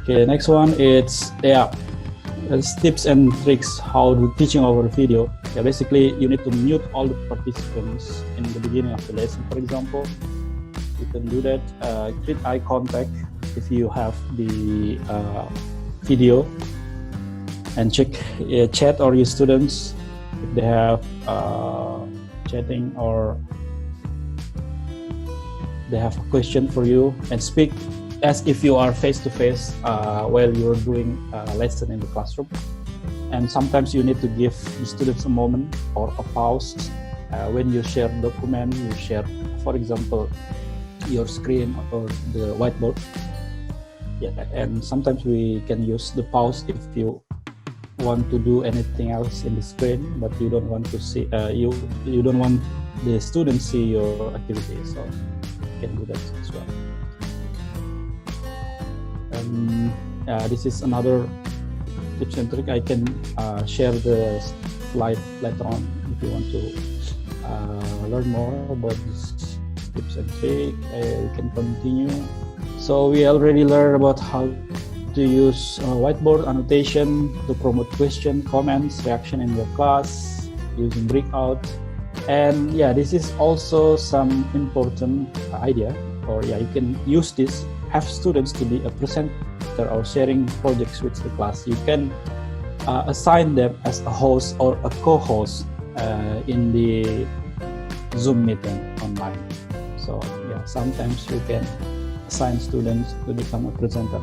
Okay, next one it's tips and tricks how to teaching over video. Basically you need to mute all the participants in the beginning of the lesson. For example, you can do that. Create eye contact if you have the video, and check chat or your students if they have chatting or they have a question for you, and speak as if you are face-to-face while you're doing a lesson in the classroom. And sometimes you need to give the students a moment or a pause when you share document, you share, for example, your screen or the whiteboard. And sometimes we can use the pause if you want to do anything else in the screen, but you don't want to see you don't want the students see your activity, so you can do that as well. This is another tips and trick. I can share the slide later on if you want to learn more about this tips and trick. You can continue. So we already learned about how to use whiteboard, annotation to promote question, comments, reaction in your class using Breakout. And this is also some important idea, or you can use this, have students to be a presenter or sharing projects with the class. You can assign them as a host or a co-host in the Zoom meeting online. So sometimes you can assign students to become a presenter.